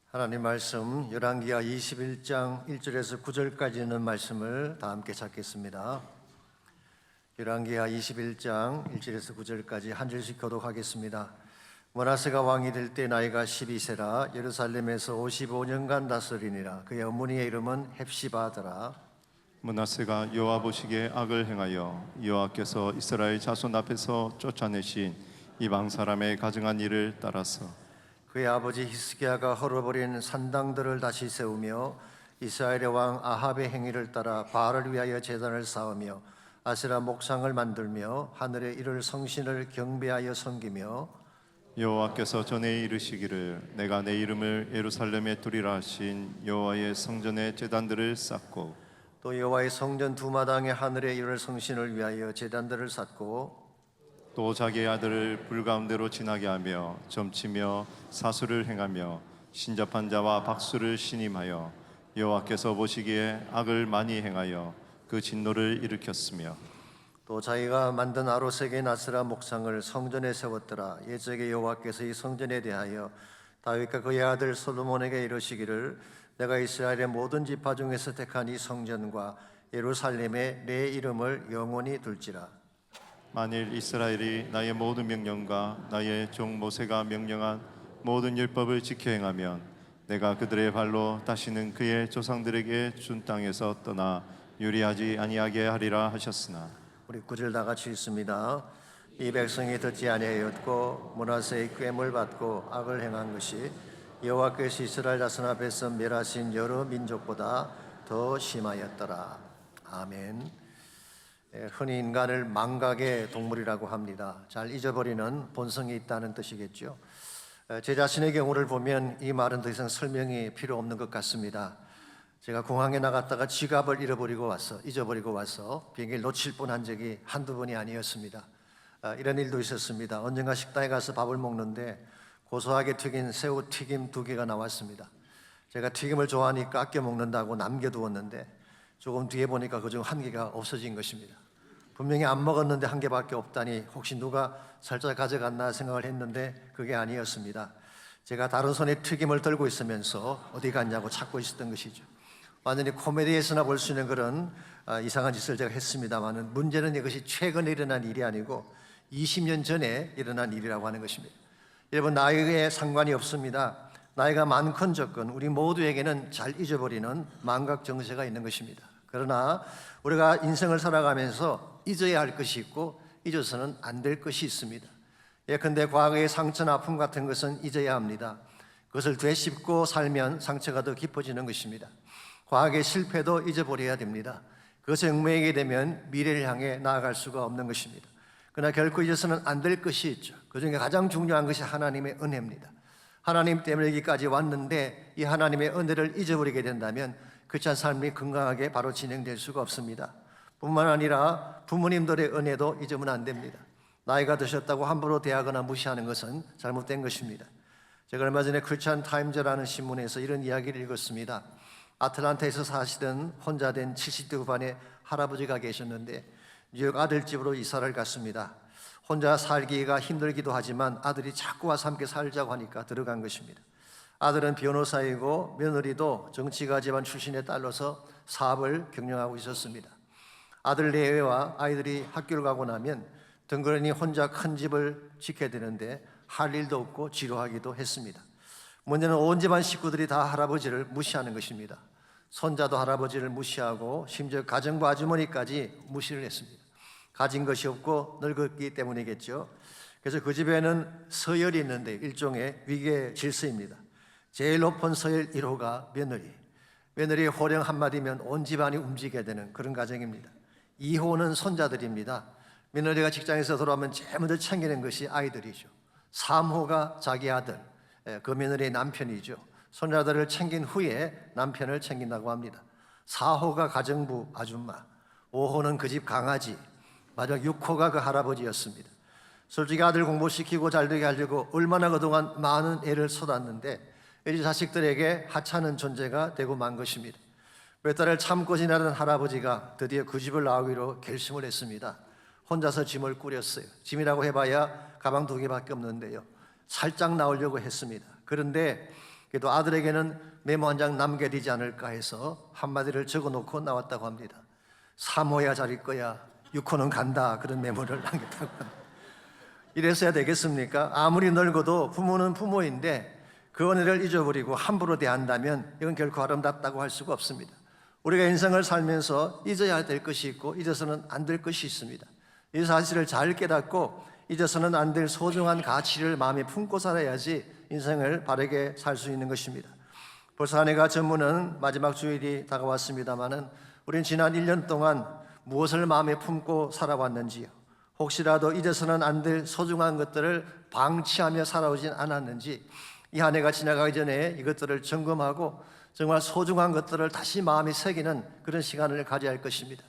하나님 말씀 열왕기하 21장 1절에서 9절까지 있는 말씀을 다 함께 찾겠습니다. 열왕기하 21장 1절에서 9절까지 한 절씩 교독하겠습니다. 므낫세가 왕이 될 때 나이가 12세라 예루살렘에서 55년간 다스리니라. 그의 어머니의 이름은 헵시바더라. 므낫세가 여호와 보시기에 악을 행하여 여호와께서 이스라엘 자손 앞에서 쫓아내신 이방 사람의 가증한 일을 따라서 그의 아버지 히스기야가 헐어버린 산당들을 다시 세우며 이스라엘의 왕 아합의 행위를 따라 바알을 위하여 제단을 쌓으며 아세라 목상을 만들며 하늘의 이를 성신을 경배하여 섬기며 여호와께서 전에 이르시기를 내가 내 이름을 예루살렘에 두리라 하신 여호와의 성전의 제단들을 쌓고 또 여호와의 성전 두 마당에 하늘의 이를 성신을 위하여 제단들을 쌓고 또 자기의 아들을 불 가운데로 지나게 하며 점치며 사수를 행하며 신접한 자와 박수를 신임하여 여호와께서 보시기에 악을 많이 행하여 그 진노를 일으켰으며 또 자기가 만든 아로색의 나스라 목상을 성전에 세웠더라. 옛적에 여호와께서 이 성전에 대하여 다윗과 그의 아들 솔로몬에게 이르시기를 내가 이스라엘의 모든 지파 중에서 택한 이 성전과 예루살렘에 내 이름을 영원히 둘지라. 만일 이스라엘이 나의 모든 명령과 나의 종 모세가 명령한 모든 율법을 지켜 행하면 내가 그들의 발로 다시는 그의 조상들에게 준 땅에서 떠나 유리하지 아니하게 하리라 하셨으나 우리 구절 다 같이 읽습니다. 이 백성이 듣지 아니하였고 므낫세의 꾀물 받고 악을 행한 것이 여호와께서 이스라엘 자손 앞에서 멸하신 여러 민족보다 더 심하였더라. 아멘. 흔히 인간을 망각의 동물이라고 합니다. 잘 잊어버리는 본성이 있다는 뜻이겠죠. 제 자신의 경우를 보면 이 말은 더 이상 설명이 필요 없는 것 같습니다. 제가 공항에 나갔다가 지갑을 잊어버리고 와서 비행기를 놓칠 뻔한 적이 한두 번이 아니었습니다. 이런 일도 있었습니다. 언젠가 식당에 가서 밥을 먹는데 고소하게 튀긴 새우 튀김 2개가 나왔습니다. 제가 튀김을 좋아하니까 아껴 먹는다고 남겨두었는데 조금 뒤에 보니까 그중 1개가 없어진 것입니다. 분명히 안 먹었는데 1개밖에 없다니 혹시 누가 살짝 가져갔나 생각을 했는데 그게 아니었습니다. 제가 다른 손에 튀김을 들고 있으면서 어디 갔냐고 찾고 있었던 것이죠. 완전히 코미디에서나 볼 수 있는 그런 이상한 짓을 제가 했습니다만 문제는 이것이 최근에 일어난 일이 아니고 20년 전에 일어난 일이라고 하는 것입니다. 여러분, 나이에 상관이 없습니다. 나이가 많건 적건 우리 모두에게는 잘 잊어버리는 망각 정세가 있는 것입니다. 그러나 우리가 인생을 살아가면서 잊어야 할 것이 있고 잊어서는 안 될 것이 있습니다. 예컨대 과거의 상처나 아픔 같은 것은 잊어야 합니다. 그것을 되씹고 살면 상처가 더 깊어지는 것입니다. 과거의 실패도 잊어버려야 됩니다. 그것에 얽매이게 되면 미래를 향해 나아갈 수가 없는 것입니다. 그러나 결코 잊어서는 안 될 것이 있죠. 그중에 가장 중요한 것이 하나님의 은혜입니다. 하나님 때문에 여기까지 왔는데 이 하나님의 은혜를 잊어버리게 된다면 그렇지 않은 삶이 건강하게 바로 진행될 수가 없습니다. 뿐만 아니라 부모님들의 은혜도 잊으면 안 됩니다. 나이가 드셨다고 함부로 대하거나 무시하는 것은 잘못된 것입니다. 제가 얼마 전에 크리스천 타임즈라는 신문에서 이런 이야기를 읽었습니다. 아틀란타에서 사시던 혼자 된 70대 후반의 할아버지가 계셨는데 뉴욕 아들집으로 이사를 갔습니다. 혼자 살기가 힘들기도 하지만 아들이 자꾸 와서 함께 살자고 하니까 들어간 것입니다. 아들은 변호사이고 며느리도 정치가 집안 출신의 딸로서 사업을 경영하고 있었습니다. 아들 내외와 아이들이 학교를 가고 나면 덩그러니 혼자 큰 집을 지켜야 되는데 할 일도 없고 지루하기도 했습니다. 문제는 온 집안 식구들이 다 할아버지를 무시하는 것입니다. 손자도 할아버지를 무시하고 심지어 가정부 아주머니까지 무시를 했습니다. 가진 것이 없고 늙었기 때문이겠죠. 그래서 그 집에는 서열이 있는데 일종의 위계 질서입니다. 제일 높은 서열 1호가 며느리의 호령 한마디면 온 집안이 움직여야 되는 그런 가정입니다. 2호는 손자들입니다. 며느리가 직장에서 돌아오면 제일 먼저 챙기는 것이 아이들이죠. 3호가 자기 아들, 그 며느리의 남편이죠. 손자들을 챙긴 후에 남편을 챙긴다고 합니다. 4호가 가정부 아줌마, 5호는 그 집 강아지, 마지막 6호가 그 할아버지였습니다. 솔직히 아들 공부시키고 잘되게 하려고 얼마나 그동안 많은 애를 쏟았는데 이 자식들에게 하찮은 존재가 되고 만 것입니다. 몇 달을 참고 지내던 할아버지가 드디어 그 집을 나오기로 결심을 했습니다. 혼자서 짐을 꾸렸어요. 짐이라고 해봐야 가방 2개밖에 없는데요. 살짝 나오려고 했습니다. 그런데 그래도 아들에게는 메모 한 장 남겨야 되지 않을까 해서 한마디를 적어놓고 나왔다고 합니다. 사모야 잘일 거야, 6호는 간다, 그런 메모를 남겼다고 합니다. 이래서야 되겠습니까? 아무리 늙어도 부모는 부모인데 그 은혜를 잊어버리고 함부로 대한다면 이건 결코 아름답다고 할 수가 없습니다. 우리가 인생을 살면서 잊어야 될 것이 있고 잊어서는 안 될 것이 있습니다. 이 사실을 잘 깨닫고 잊어서는 안 될 소중한 가치를 마음에 품고 살아야지 인생을 바르게 살 수 있는 것입니다. 벌써 한 해가 저무는 마지막 주일이 다가왔습니다마는 우린 지난 1년 동안 무엇을 마음에 품고 살아왔는지요? 혹시라도 잊어서는 안 될 소중한 것들을 방치하며 살아오진 않았는지 이 한 해가 지나가기 전에 이것들을 점검하고 정말 소중한 것들을 다시 마음에 새기는 그런 시간을 가져야 할 것입니다.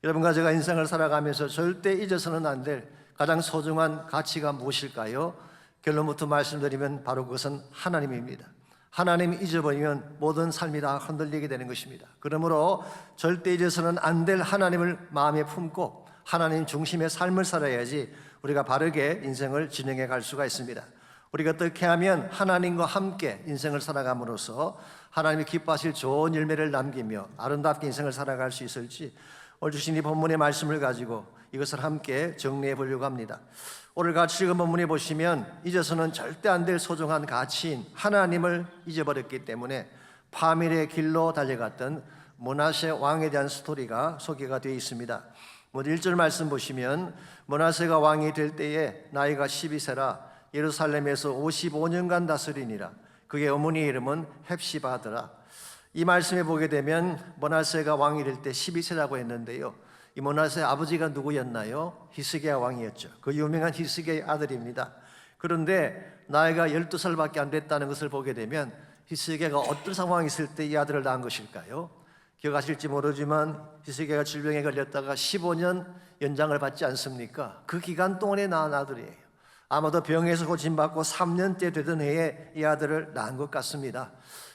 여러분과 제가 인생을 살아가면서 절대 잊어서는 안 될 가장 소중한 가치가 무엇일까요? 결론부터 말씀드리면 바로 그것은 하나님입니다. 하나님이 잊어버리면 모든 삶이 다 흔들리게 되는 것입니다. 그러므로 절대 잊어서는 안 될 하나님을 마음에 품고 하나님 중심의 삶을 살아야지 우리가 바르게 인생을 진행해 갈 수가 있습니다. 우리가 어떻게 하면 하나님과 함께 인생을 살아감으로써 하나님이 기뻐하실 좋은 열매를 남기며 아름답게 인생을 살아갈 수 있을지 오늘 주신 이 본문의 말씀을 가지고 이것을 함께 정리해 보려고 합니다. 오늘 같이 읽은 본문에 보시면 잊어서는 절대 안 될 소중한 가치인 하나님을 잊어버렸기 때문에 파멸의 길로 달려갔던 므낫세 왕에 대한 스토리가 소개가 되어 있습니다. 먼저 1절 말씀 보시면 므낫세가 왕이 될 때에 나이가 12세라 예루살렘에서 55년간 다스리니라. 그의 어머니의 이름은 헵시바더라. 이 말씀에 보게 되면 므낫세가 왕이 될 때 12세라고 했는데요, 이 므낫세의 아버지가 누구였나요? 히스기야 왕이었죠. 그 유명한 히스기야의 아들입니다. 그런데 나이가 12살밖에 안 됐다는 것을 보게 되면 히스기야가 어떤 상황이 있을 때 이 아들을 낳은 것일까요? 기억하실지 모르지만 히스기야가 질병에 걸렸다가 15년 연장을 받지 않습니까? 그 기간 동안에 낳은 아들이에요. 아마도 병에서 고침받고 3년째 되던 해에 이 아들을 낳은 것 같습니다.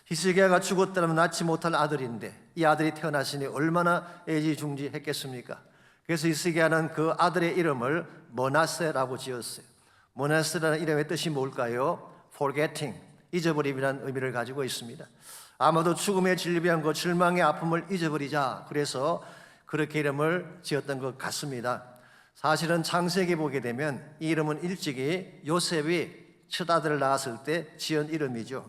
히스기야가 죽었다면 낳지 못할 아들인데 이 아들이 태어났으니 얼마나 애지중지했겠습니까? 그래서 히스기야는 그 아들의 이름을 므낫세라고 지었어요. 므낫세라는 이름의 뜻이 뭘까요? Forgetting, 잊어버림이라는 의미를 가지고 있습니다. 아마도 죽음의 질병, 그 절망의 아픔을 잊어버리자, 그래서 그렇게 이름을 지었던 것 같습니다. 사실은 창세기 보게 되면 이 이름은 일찍이 요셉이 첫 아들을 낳았을 때 지은 이름이죠.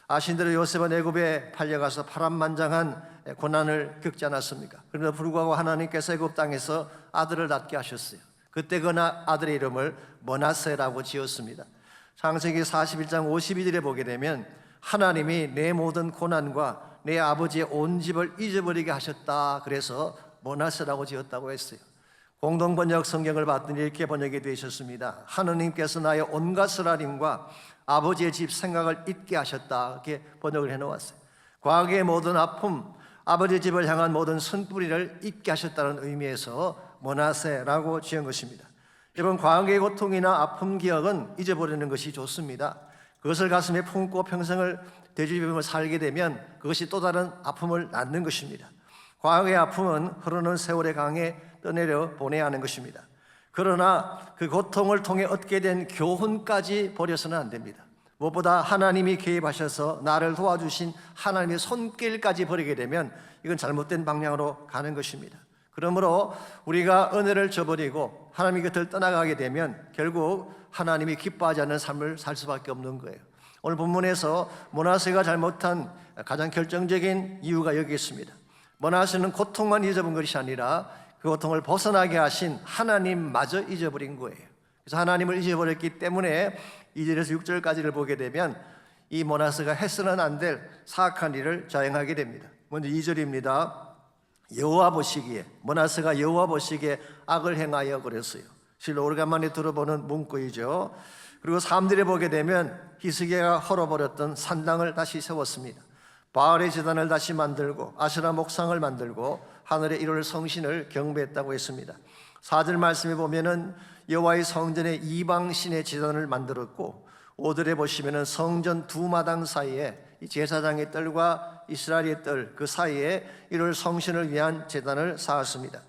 아신 대로 요셉은 애굽에 팔려가서 파란만장한 고난을 겪지 않았습니까? 그러나 불구하고 하나님께서 애굽 땅에서 아들을 낳게 하셨어요. 그때 그 아들의 이름을 므낫세라고 지었습니다. 창세기 41장 52절에 보게 되면 하나님이 내 모든 고난과 내 아버지의 온 집을 잊어버리게 하셨다, 그래서 므낫세라고 지었다고 했어요. 공동번역 성경을 봤더니 이렇게 번역이 되어 있었습니다. 하느님께서 나의 온갖 쓰라림과 아버지의 집 생각을 잊게 하셨다, 이렇게 번역을 해놓았어요. 과거의 모든 아픔, 아버지 집을 향한 모든 선뿌리를 잊게 하셨다는 의미에서 므낫세라고 지은 것입니다. 여러분, 과거의 고통이나 아픔 기억은 잊어버리는 것이 좋습니다. 그것을 가슴에 품고 평생을 되짚으며 살게 되면 그것이 또 다른 아픔을 낳는 것입니다. 과거의 아픔은 흐르는 세월의 강에 떠내려 보내야 하는 것입니다. 그러나 그 고통을 통해 얻게 된 교훈까지 버려서는 안 됩니다. 무엇보다 하나님이 개입하셔서 나를 도와주신 하나님의 손길까지 버리게 되면 이건 잘못된 방향으로 가는 것입니다. 그러므로 우리가 은혜를 저버리고 하나님의 곁을 떠나가게 되면 결국 하나님이 기뻐하지 않는 삶을 살 수밖에 없는 거예요. 오늘 본문에서 므낫세가 잘못한 가장 결정적인 이유가 여기 있습니다. 므낫세는 고통만 잊어본 것이 아니라 그 고통을 벗어나게 하신 하나님마저 잊어버린 거예요. 그래서 하나님을 잊어버렸기 때문에 2절에서 6절까지를 보게 되면 이 므낫세가 해서는 안 될 사악한 일을 자행하게 됩니다. 먼저 2절입니다. 여호와 보시기에, 므낫세가 여호와 보시기에 악을 행하여 그랬어요. 실로 오래간만에 들어보는 문구이죠. 그리고 3절에 보게 되면 히스기야가 헐어버렸던 산당을 다시 세웠습니다. 바알의 제단을 다시 만들고 아세라 목상을 만들고 하늘의 일월 성신을 경배했다고 했습니다. 4절 말씀에 보면은 여호와의 성전에 이방신의 제단을 만들었고 5절에 보시면은 성전 두 마당 사이에 이 제사장의 뜰과 이스라엘의 뜰 그 사이에 일월 성신을 위한 제단을 쌓았습니다.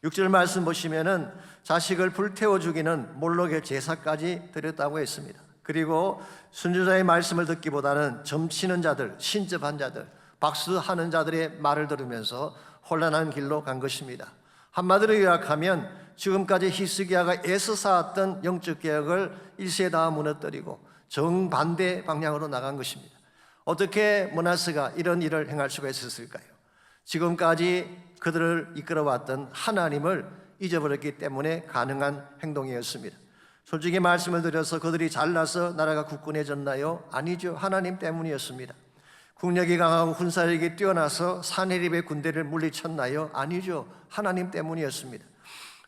6절 말씀 보시면은 자식을 불태워 죽이는 몰록의 제사까지 드렸다고 했습니다. 그리고 순교자의 말씀을 듣기보다는 점치는 자들, 신접한 자들, 박수하는 자들의 말을 들으면서 혼란한 길로 간 것입니다. 한마디로 요약하면 지금까지 히스기야가 애써 쌓았던 영적 개혁을 일시에 다 무너뜨리고 정반대 방향으로 나간 것입니다. 어떻게 므낫세가 이런 일을 행할 수가 있었을까요? 지금까지 그들을 이끌어왔던 하나님을 잊어버렸기 때문에 가능한 행동이었습니다. 솔직히 말씀을 드려서 그들이 잘나서 나라가 굳건해졌나요? 아니죠. 하나님 때문이었습니다. 국력이 강하고 군사력이 뛰어나서 사내립의 군대를 물리쳤나요? 아니죠. 하나님 때문이었습니다.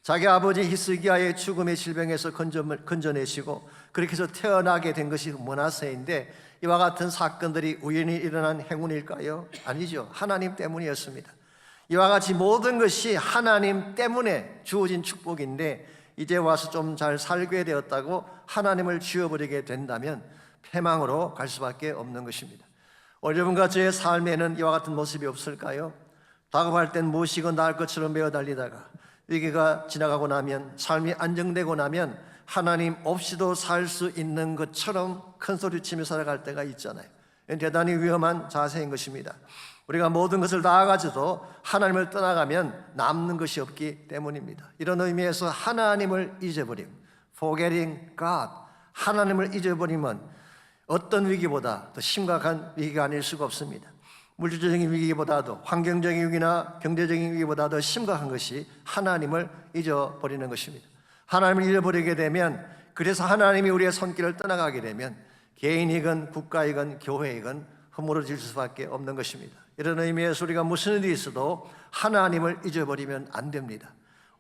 자기 아버지 히스기야의 죽음의 질병에서 건져내시고 그렇게 해서 태어나게 된 것이 므낫세인데, 이와 같은 사건들이 우연히 일어난 행운일까요? 아니죠. 하나님 때문이었습니다. 이와 같이 모든 것이 하나님 때문에 주어진 축복인데, 이제 와서 좀 잘 살게 되었다고 하나님을 지워버리게 된다면 패망으로 갈 수밖에 없는 것입니다. 여러분과 저의 삶에는 이와 같은 모습이 없을까요? 다급할 땐 무엇이건 나을 것처럼 메어 달리다가 위기가 지나가고 나면, 삶이 안정되고 나면 하나님 없이도 살 수 있는 것처럼 큰 소리치며 살아갈 때가 있잖아요. 대단히 위험한 자세인 것입니다. 우리가 모든 것을 다 가져도 하나님을 떠나가면 남는 것이 없기 때문입니다. 이런 의미에서 하나님을 잊어버림, forgetting God, 하나님을 잊어버리면 어떤 위기보다 더 심각한 위기가 아닐 수가 없습니다. 물질적인 위기보다도, 환경적인 위기나 경제적인 위기보다 더 심각한 것이 하나님을 잊어버리는 것입니다. 하나님을 잃어버리게 되면, 그래서 하나님이 우리의 손길을 떠나가게 되면 개인이건 국가이건 교회이건 허물어질 수밖에 없는 것입니다. 이런 의미에서 우리가 무슨 일이 있어도 하나님을 잊어버리면 안 됩니다.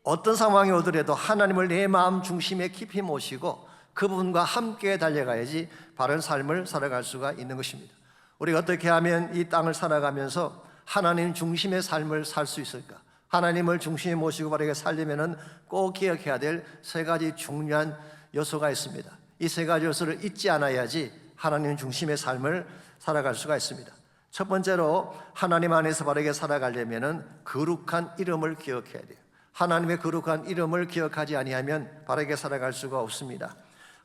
어떤 상황이 오더라도 하나님을 내 마음 중심에 깊이 모시고 그분과 함께 달려가야지 바른 삶을 살아갈 수가 있는 것입니다. 우리가 어떻게 하면 이 땅을 살아가면서 하나님 중심의 삶을 살 수 있을까? 하나님을 중심에 모시고 바르게 살려면 꼭 기억해야 될 세 가지 중요한 요소가 있습니다. 이 세 가지 요소를 잊지 않아야지 하나님 중심의 삶을 살아갈 수가 있습니다. 첫 번째로 하나님 안에서 바르게 살아가려면 거룩한 이름을 기억해야 돼요. 하나님의 거룩한 이름을 기억하지 아니하면 바르게 살아갈 수가 없습니다.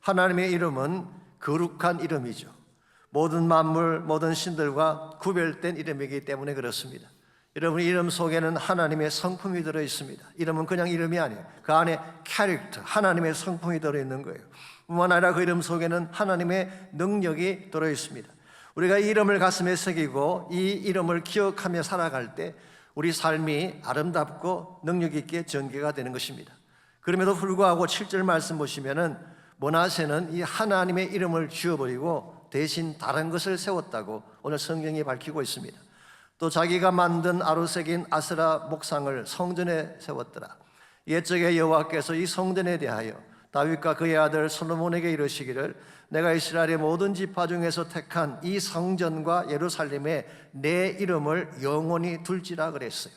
하나님의 이름은 거룩한 이름이죠. 모든 만물, 모든 신들과 구별된 이름이기 때문에 그렇습니다. 여러분, 이름 속에는 하나님의 성품이 들어있습니다. 이름은 그냥 이름이 아니에요. 그 안에 캐릭터, 하나님의 성품이 들어있는 거예요. 뿐만 아니라 그 이름 속에는 하나님의 능력이 들어있습니다. 우리가 이 이름을 가슴에 새기고 이 이름을 기억하며 살아갈 때 우리 삶이 아름답고 능력 있게 전개가 되는 것입니다. 그럼에도 불구하고 7절 말씀 보시면은 므낫세는 이 하나님의 이름을 지워버리고 대신 다른 것을 세웠다고 오늘 성경이 밝히고 있습니다. 또 자기가 만든 아루색인 아세라 목상을 성전에 세웠더라. 옛적에 여호와께서 이 성전에 대하여 다윗과 그의 아들 솔로몬에게 이르시기를, 내가 이스라엘의 모든 지파 중에서 택한 이 성전과 예루살렘에 내 이름을 영원히 둘지라 그랬어요.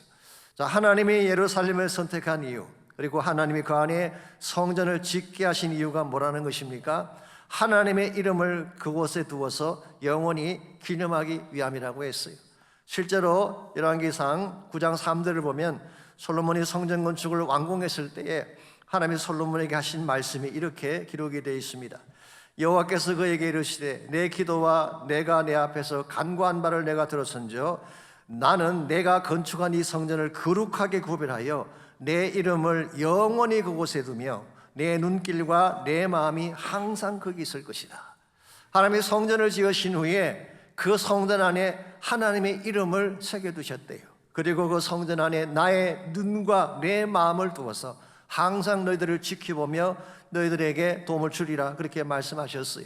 자, 하나님이 예루살렘을 선택한 이유, 그리고 하나님이 그 안에 성전을 짓게 하신 이유가 뭐라는 것입니까? 하나님의 이름을 그곳에 두어서 영원히 기념하기 위함이라고 했어요. 실제로 열왕기상 9장 3절을 보면 솔로몬이 성전 건축을 완공했을 때에 하나님이 솔로몬에게 하신 말씀이 이렇게 기록이 되어 있습니다. 여호와께서 그에게 이르시되, 내 기도와 내가 내 앞에서 간구한 바를 내가 들었은즉 나는 내가 건축한 이 성전을 거룩하게 구별하여 내 이름을 영원히 그곳에 두며 내 눈길과 내 마음이 항상 거기 있을 것이다. 하나님이 성전을 지으신 후에 그 성전 안에 하나님의 이름을 새겨두셨대요. 그리고 그 성전 안에 나의 눈과 내 마음을 두어서 항상 너희들을 지켜보며 너희들에게 도움을 주리라, 그렇게 말씀하셨어요.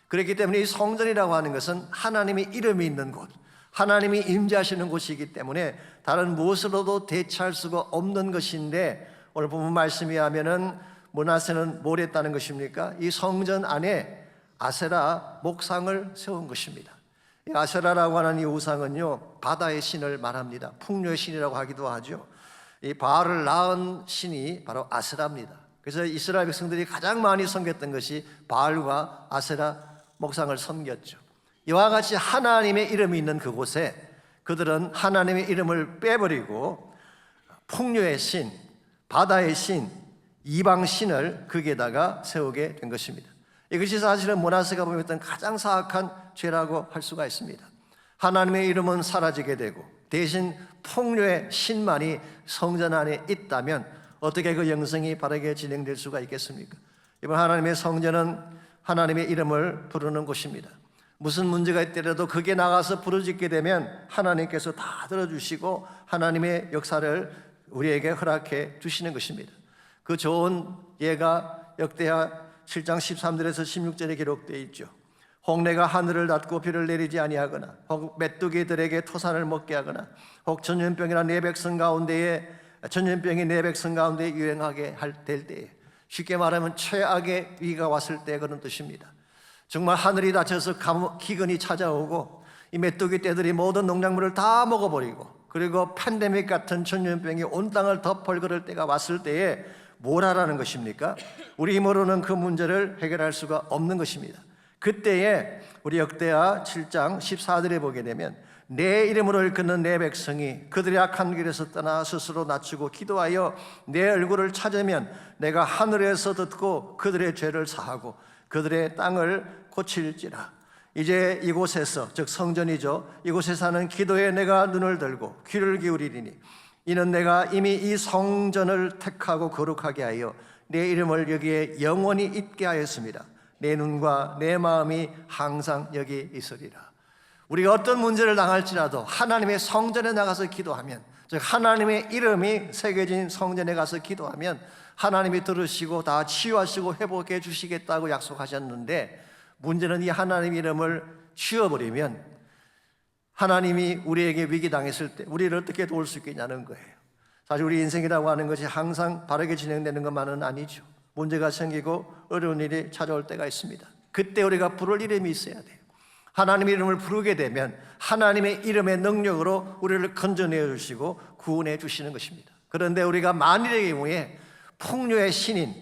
그렇기 때문에 이 성전이라고 하는 것은 하나님의 이름이 있는 곳, 하나님이 임재하시는 곳이기 때문에 다른 무엇으로도 대체할 수가 없는 것인데, 오늘 본문 말씀에 하면은 므낫세는 뭘 했다는 것입니까? 이 성전 안에 아세라 목상을 세운 것입니다. 이 아세라라고 하는 이 우상은요, 바다의 신을 말합니다. 풍요의 신이라고 하기도 하죠. 이 바알을 낳은 신이 바로 아세라입니다. 그래서 이스라엘 백성들이 가장 많이 섬겼던 것이 바알과 아세라 목상을 섬겼죠. 이와 같이 하나님의 이름이 있는 그곳에 그들은 하나님의 이름을 빼버리고 풍요의 신, 바다의 신, 이방 신을 거기에다가 세우게 된 것입니다. 이것이 사실은 므낫세가 범했던 가장 사악한 죄라고 할 수가 있습니다. 하나님의 이름은 사라지게 되고 대신 폭류의 신만이 성전 안에 있다면 어떻게 그 영성이 바르게 진행될 수가 있겠습니까? 이번 하나님의 성전은 하나님의 이름을 부르는 곳입니다. 무슨 문제가 있더라도 그게 나가서 부르짖게 되면 하나님께서 다 들어주시고 하나님의 역사를 우리에게 허락해 주시는 것입니다. 그 좋은 예가 역대하 7장 13절에서 16절에 기록되어 있죠. 홍내가 하늘을 닫고 비를 내리지 아니하거나 혹 메뚜기들에게 토산을 먹게 하거나 혹 전염병이 내 백성 가운데에 유행하게 될 때에, 쉽게 말하면 최악의 위기가 왔을 때 그런 뜻입니다. 정말 하늘이 닫혀서 기근이 찾아오고 이 메뚜기 떼들이 모든 농작물을 다 먹어버리고 그리고 팬데믹 같은 전염병이 온 땅을 덮을 그럴 때가 왔을 때에 뭘 하라는 것입니까? 우리 힘으로는 그 문제를 해결할 수가 없는 것입니다. 그때에 우리 역대하 7장 14절에 보게 되면 내 이름으로 일컫는 내 백성이 그들의 악한 길에서 떠나 스스로 낮추고 기도하여 내 얼굴을 찾으면 내가 하늘에서 듣고 그들의 죄를 사하고 그들의 땅을 고칠지라. 이제 이곳에서, 즉 성전이죠, 이곳에 사는 기도에 내가 눈을 들고 귀를 기울이리니 이는 내가 이미 이 성전을 택하고 거룩하게 하여 내 이름을 여기에 영원히 있게 하였습니다. 내 눈과 내 마음이 항상 여기 있으리라. 우리가 어떤 문제를 당할지라도 하나님의 성전에 나가서 기도하면, 즉 하나님의 이름이 새겨진 성전에 가서 기도하면 하나님이 들으시고 다 치유하시고 회복해 주시겠다고 약속하셨는데, 문제는 이 하나님 이름을 치워버리면 하나님이 우리에게 위기 당했을 때 우리를 어떻게 도울 수 있겠냐는 거예요. 사실 우리 인생이라고 하는 것이 항상 바르게 진행되는 것만은 아니죠. 문제가 생기고 어려운 일이 찾아올 때가 있습니다. 그때 우리가 부를 이름이 있어야 돼요. 하나님의 이름을 부르게 되면 하나님의 이름의 능력으로 우리를 건져내 주시고 구원해 주시는 것입니다. 그런데 우리가 만일의 경우에 풍류의 신인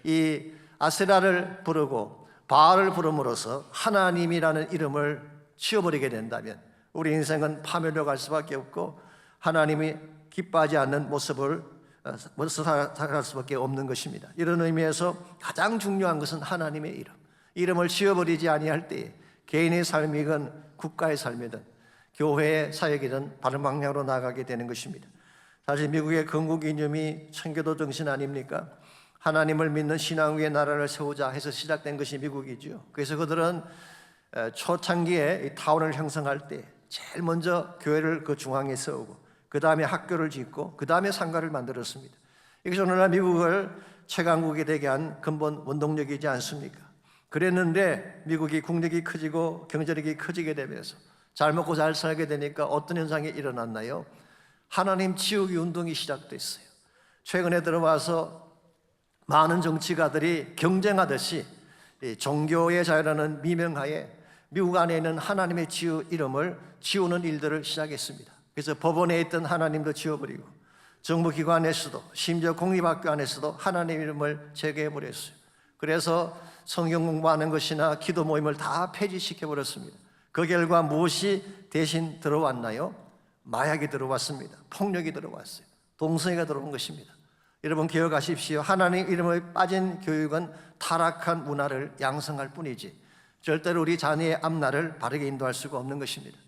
이 아세라를 부르고 바알을 부름으로써 하나님이라는 이름을 지워버리게 된다면 우리 인생은 파멸로 갈 수밖에 없고 하나님이 기뻐하지 않는 모습을 살아갈 수밖에 없는 것입니다. 이런 의미에서 가장 중요한 것은 하나님의 이름을 지워버리지 아니할 때에 개인의 삶이든 국가의 삶이든 교회의 사역이든 바른 방향으로 나아가게 되는 것입니다. 사실 미국의 건국 이념이 청교도 정신 아닙니까? 하나님을 믿는 신앙 위에 나라를 세우자 해서 시작된 것이 미국이죠. 그래서 그들은 초창기에 타운을 형성할 때 제일 먼저 교회를 그 중앙에 세우고 그 다음에 학교를 짓고 그 다음에 상가를 만들었습니다. 이것이 오늘날 미국을 최강국이 되게 한 근본 원동력이지 않습니까? 그랬는데 미국이 국력이 커지고 경제력이 커지게 되면서 잘 먹고 잘 살게 되니까 어떤 현상이 일어났나요? 하나님 지우기 운동이 시작됐어요. 최근에 들어와서 많은 정치가들이 경쟁하듯이 종교의 자유라는 미명하에 미국 안에 있는 하나님의 이름을 지우는 일들을 시작했습니다. 그래서 법원에 있던 하나님도 지워버리고 정부기관에서도 심지어 공립학교 안에서도 하나님 이름을 제거해버렸어요. 그래서 성경 공부하는 것이나 기도 모임을 다 폐지시켜버렸습니다. 그 결과 무엇이 대신 들어왔나요? 마약이 들어왔습니다. 폭력이 들어왔어요. 동성애가 들어온 것입니다. 여러분 기억하십시오. 하나님 이름에 빠진 교육은 타락한 문화를 양성할 뿐이지 절대로 우리 자녀의 앞날을 바르게 인도할 수가 없는 것입니다.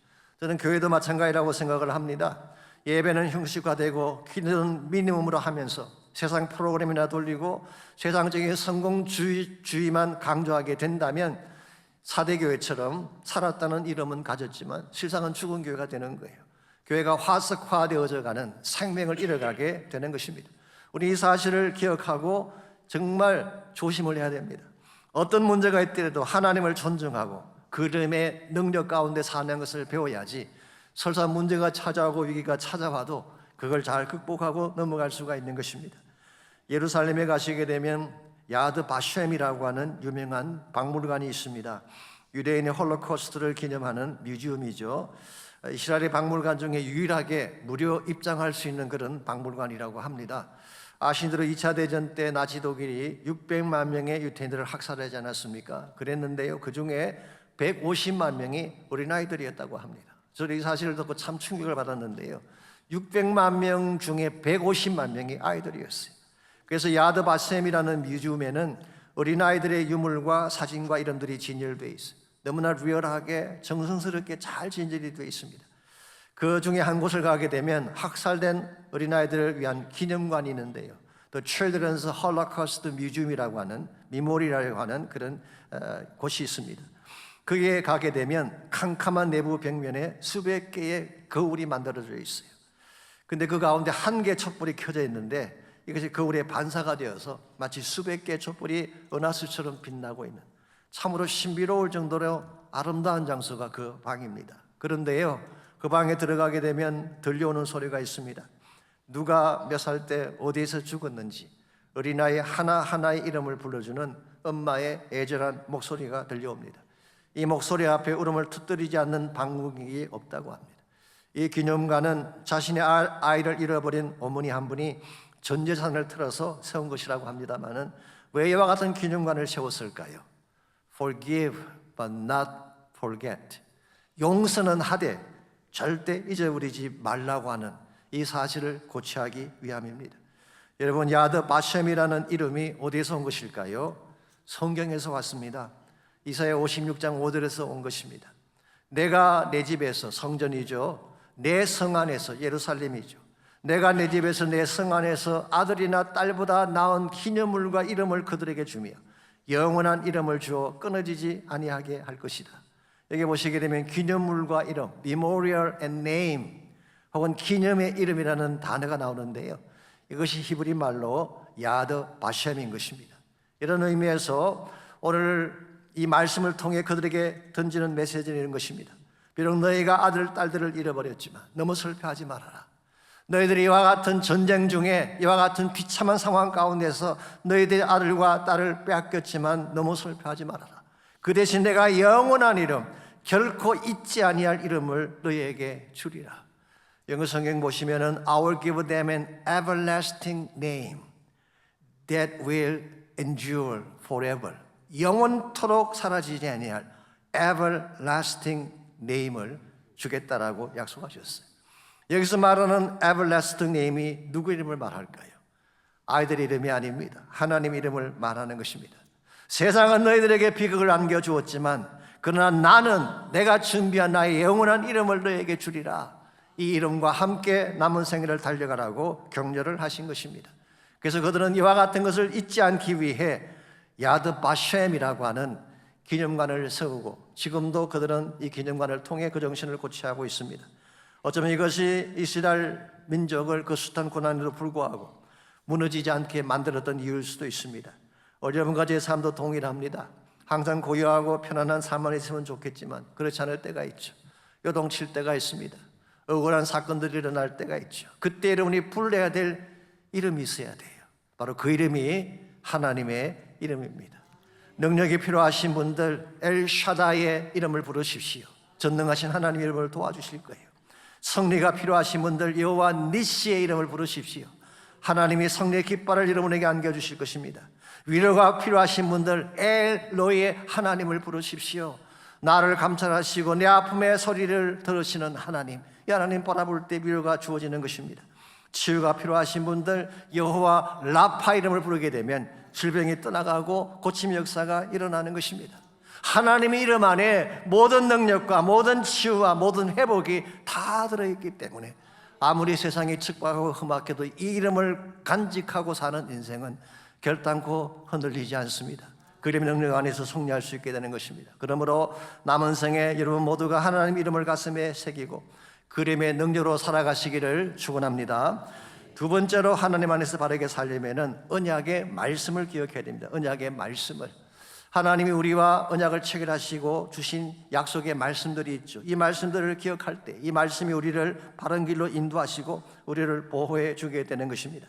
저는 교회도 마찬가지라고 생각을 합니다. 예배는 형식화되고 기도는 미니멈으로 하면서 세상 프로그램이나 돌리고 세상적인 성공주의만 강조하게 된다면 사대교회처럼 살았다는 이름은 가졌지만 실상은 죽은 교회가 되는 거예요. 교회가 화석화되어져 가는 생명을 잃어가게 되는 것입니다. 우리 이 사실을 기억하고 정말 조심을 해야 됩니다. 어떤 문제가 있더라도 하나님을 존중하고 그 이름의 능력 가운데 사는 것을 배워야지 설사 문제가 찾아오고 위기가 찾아와도 그걸 잘 극복하고 넘어갈 수가 있는 것입니다. 예루살렘에 가시게 되면 야드 바셴이라고 하는 유명한 박물관이 있습니다. 유대인의 홀로코스트를 기념하는 뮤지엄이죠. 이스라엘의 박물관 중에 유일하게 무료 입장할 수 있는 그런 박물관이라고 합니다. 아시는 대로 2차 대전 때 나치 독일이 600만 명의 유태인들을 학살하지 않았습니까? 그랬는데요, 그 중에 150만 명이 어린아이들이었다고 합니다. 저는 이 사실을 듣고 참 충격을 받았는데요, 600만 명 중에 150만 명이 아이들이었어요. 그래서 야드 바셈이라는 뮤지엄에는 어린아이들의 유물과 사진과 이름들이 진열되어 있어요. 너무나 리얼하게 정성스럽게 잘 진열이 되어 있습니다. 그 중에 한 곳을 가게 되면 학살된 어린아이들을 위한 기념관이 있는데요. The Children's Holocaust Museum이라고 하는 미모리라고 하는 그런 곳이 있습니다. 거기에 가게 되면 캄캄한 내부 벽면에 수백 개의 거울이 만들어져 있어요. 근데 그 가운데 한 개의 촛불이 켜져 있는데 이것이 거울의 반사가 되어서 마치 수백 개의 촛불이 은하수처럼 빛나고 있는 참으로 신비로울 정도로 아름다운 장소가 그 방입니다. 그런데요, 그 방에 들어가게 되면 들려오는 소리가 있습니다. 누가 몇 살 때 어디에서 죽었는지 어린아이 하나하나의 이름을 불러주는 엄마의 애절한 목소리가 들려옵니다. 이 목소리 앞에 울음을 터뜨리지 않는 방국이 없다고 합니다. 이 기념관은 자신의 아이를 잃어버린 어머니 한 분이 전 재산을 틀어서 세운 것이라고 합니다마는 왜 이와 같은 기념관을 세웠을까요? Forgive but not forget. 용서는 하되 절대 잊어버리지 말라고 하는 이 사실을 고취하기 위함입니다. 여러분, 야드 바셈이라는 이름이 어디에서 온 것일까요? 성경에서 왔습니다. 이사야 56장 5절에서 온 것입니다. 내가 내 집에서, 성전이죠, 내 성 안에서, 예루살렘이죠, 내가 내 집에서 내 성 안에서 아들이나 딸보다 나은 기념물과 이름을 그들에게 주며 영원한 이름을 주어 끊어지지 아니하게 할 것이다. 여기 보시게 되면 기념물과 이름, memorial and name, 혹은 기념의 이름이라는 단어가 나오는데요, 이것이 히브리 말로 야드 바셈인 것입니다. 이런 의미에서 오늘 이 말씀을 통해 그들에게 던지는 메시지는 이런 것입니다. 비록 너희가 아들, 딸들을 잃어버렸지만 너무 슬퍼하지 말아라. 너희들이 이와 같은 전쟁 중에 이와 같은 비참한 상황 가운데서 너희들의 아들과 딸을 빼앗겼지만 너무 슬퍼하지 말아라. 그 대신 내가 영원한 이름, 결코 잊지 아니할 이름을 너희에게 주리라. 영어 성경 보시면은 I will give them an everlasting name that will endure forever. 영원토록 사라지지 아니할 everlasting name을 주겠다라고 약속하셨어요. 여기서 말하는 everlasting name이 누구 이름을 말할까요? 아이들의 이름이 아닙니다. 하나님 이름을 말하는 것입니다. 세상은 너희들에게 비극을 안겨주었지만 그러나 나는 내가 준비한 나의 영원한 이름을 너희에게 주리라. 이 이름과 함께 남은 생애를 달려가라고 격려를 하신 것입니다. 그래서 그들은 이와 같은 것을 잊지 않기 위해 야드 바셈이라고 하는 기념관을 세우고 지금도 그들은 이 기념관을 통해 그 정신을 고취하고 있습니다. 어쩌면 이것이 이스라엘 민족을 그 숱한 고난에도 불구하고 무너지지 않게 만들었던 이유일 수도 있습니다. 어려운 가지의 삶도 동일합니다. 항상 고요하고 편안한 삶만 있으면 좋겠지만 그렇지 않을 때가 있죠. 요동칠 때가 있습니다. 억울한 사건들이 일어날 때가 있죠. 그때 여러분이 불러야 될 이름이 있어야 돼요. 바로 그 이름이 하나님의 이름입니다. 능력이 필요하신 분들 엘샤다의 이름을 부르십시오. 전능하신 하나님의 이름을 도와주실 거예요. 승리가 필요하신 분들 여호와 니시의 이름을 부르십시오. 하나님이 승리의 깃발을 여러분에게 안겨주실 것입니다. 위로가 필요하신 분들 엘로의 하나님을 부르십시오. 나를 감찰하시고 내 아픔의 소리를 들으시는 하나님, 이 하나님 바라볼 때 위로가 주어지는 것입니다. 치유가 필요하신 분들 여호와 라파 이름을 부르게 되면 질병이 떠나가고 고침 역사가 일어나는 것입니다. 하나님의 이름 안에 모든 능력과 모든 치유와 모든 회복이 다 들어있기 때문에 아무리 세상이 척박하고 험악해도 이 이름을 간직하고 사는 인생은 결단코 흔들리지 않습니다. 그 이름의 능력 안에서 승리할 수 있게 되는 것입니다. 그러므로 남은 생에 여러분 모두가 하나님 이름을 가슴에 새기고 그 이름의 능력으로 살아가시기를 축원합니다. 두 번째로 하나님 안에서 바르게 살려면은 언약의 말씀을 기억해야 됩니다. 언약의 말씀을, 하나님이 우리와 언약을 체결하시고 주신 약속의 말씀들이 있죠. 이 말씀들을 기억할 때 이 말씀이 우리를 바른 길로 인도하시고 우리를 보호해 주게 되는 것입니다.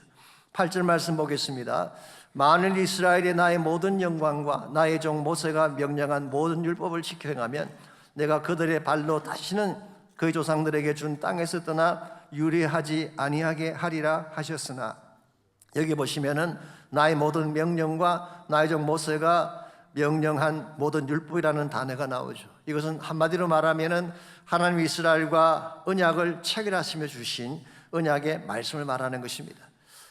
8절 말씀 보겠습니다. 만일 이스라엘이 나의 모든 영광과 나의 종 모세가 명령한 모든 율법을 지켜 행하면 내가 그들의 발로 다시는 그의 조상들에게 준 땅에서 떠나 유리하지 아니하게 하리라 하셨으나, 여기 보시면은 나의 모든 명령과 나의 종 모세가 명령한 모든 율법이라는 단어가 나오죠. 이것은 한마디로 말하면은 하나님 이스라엘과 언약을 체결하시며 주신 언약의 말씀을 말하는 것입니다.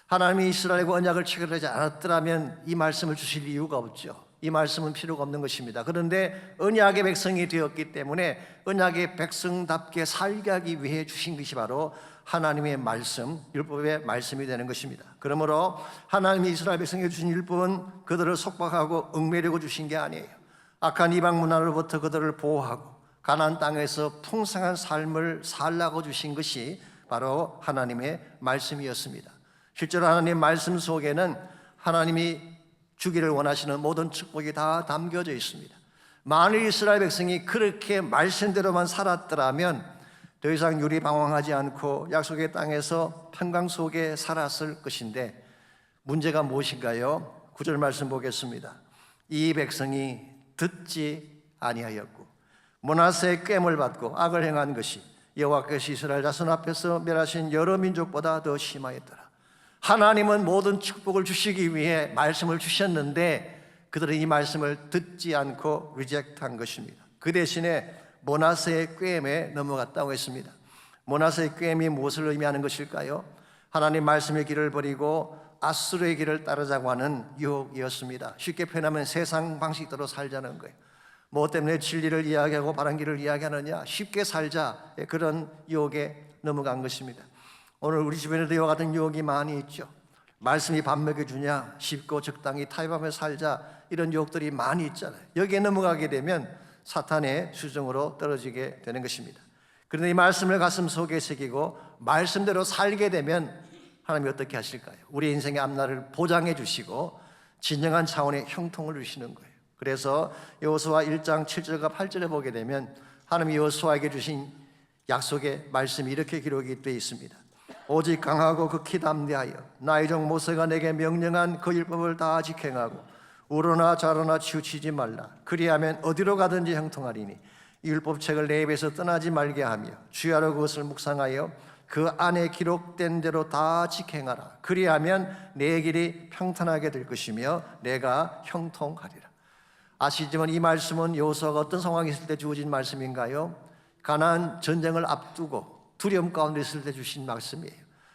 하나님이 이스라엘과 언약을 체결하지 않았더라면 이 말씀을 주실 이유가 없죠. 이 말씀은 필요가 없는 것입니다. 그런데 언약의 백성이 되었기 때문에 언약의 백성답게 살게 하기 위해 주신 것이 바로 하나님의 말씀, 율법의 말씀이 되는 것입니다. 그러므로 하나님이 이스라엘 백성에게 주신 율법은 그들을 속박하고 얽매려고 주신 게 아니에요. 악한 이방 문화로부터 그들을 보호하고 가나안 땅에서 풍성한 삶을 살라고 주신 것이 바로 하나님의 말씀이었습니다. 실제로 하나님의 말씀 속에는 하나님이 주기를 원하시는 모든 축복이 다 담겨져 있습니다. 만일 이스라엘 백성이 그렇게 말씀대로만 살았더라면 더 이상 유리방황하지 않고 약속의 땅에서 평강 속에 살았을 것인데 문제가 무엇인가요? 9절 말씀 보겠습니다. 이 백성이 듣지 아니하였고 므낫세의 꾀을 받고 악을 행한 것이 여호와께서 이스라엘 자손 앞에서 멸하신 여러 민족보다 더 심하였더라. 하나님은 모든 축복을 주시기 위해 말씀을 주셨는데 그들은 이 말씀을 듣지 않고 리젝트한 것입니다. 그 대신에 므낫세의 꾀에 넘어갔다고 했습니다. 므낫세의 꾀이 무엇을 의미하는 것일까요? 하나님 말씀의 길을 버리고 아수르의 길을 따르자고 하는 유혹이었습니다. 쉽게 표현하면 세상 방식대로 살자는 거예요. 뭐 때문에 진리를 이야기하고 바른 길을 이야기하느냐, 쉽게 살자, 그런 유혹에 넘어간 것입니다. 오늘 우리 주변에도 이와 같은 유혹이 많이 있죠. 말씀이 밥 먹여주냐, 쉽고 적당히 타협하며 살자, 이런 유혹들이 많이 있잖아요. 여기에 넘어가게 되면 사탄의 수정으로 떨어지게 되는 것입니다. 그런데 이 말씀을 가슴 속에 새기고 말씀대로 살게 되면 하나님이 어떻게 하실까요? 우리 인생의 앞날을 보장해 주시고 진정한 차원의 형통을 주시는 거예요. 그래서 여호수아 1장 7절과 8절에 보게 되면 하나님이 여호수아에게 주신 약속의 말씀이 이렇게 기록이 되어 있습니다. 오직 강하고 극히 담대하여 나의 종 모세가 내게 명령한 그 율법을 다 지행하고 우러나 좌로나 치우치지 말라. 그리하면 어디로 가든지 형통하리니 이 율법책을 내 입에서 떠나지 말게 하며 주야로 그것을 묵상하여 그 안에 기록된 대로 다 지행하라. 그리하면 내 길이 평탄하게 될 것이며 내가 형통하리라. 아시지만 이 말씀은 여호수아가 어떤 상황에 있을 때 주어진 말씀인가요? 가나안 전쟁을 앞두고 두려움 가운데 있을 때 주신 말씀이에요.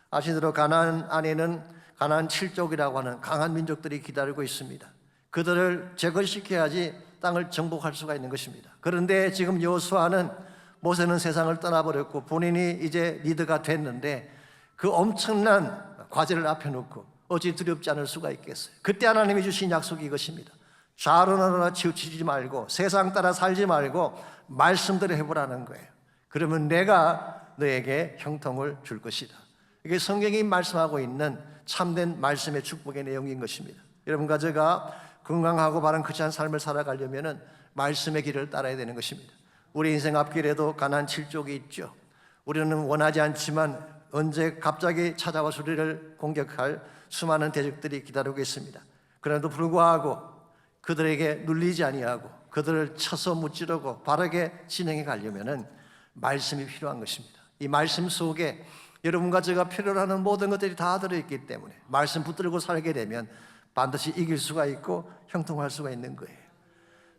아시는 대로 가나안 안에는 가나안 7족이라고 하는 강한 민족들이 기다리고 있습니다. 그들을 제거시켜야지 땅을 정복할 수가 있는 것입니다. 그런데 지금 여호수아는 모세는 세상을 떠나버렸고 본인이 이제 리더가 됐는데 그 엄청난 과제를 앞에 놓고 어찌 두렵지 않을 수가 있겠어요? 그때 하나님이 주신 약속이 이것입니다. 좌로나 치우치지 말고 세상 따라 살지 말고 말씀대로 해보라는 거예요. 그러면 내가 너에게 형통을 줄 것이다. 이게 성경이 말씀하고 있는 참된 말씀의 축복의 내용인 것입니다. 여러분과 제가 건강하고 바른 크리스찬 삶을 살아가려면 말씀의 길을 따라야 되는 것입니다. 우리 인생 앞길에도 가나안 7족이 있죠. 우리는 원하지 않지만 언제 갑자기 찾아와 우리를 공격할 수많은 대적들이 기다리고 있습니다. 그런데도 불구하고 그들에게 눌리지 아니하고 그들을 쳐서 무찌르고 바르게 진행해 가려면 말씀이 필요한 것입니다. 이 말씀 속에 여러분과 제가 필요로 하는 모든 것들이 다 들어있기 때문에 말씀 붙들고 살게 되면 반드시 이길 수가 있고 형통할 수가 있는 거예요.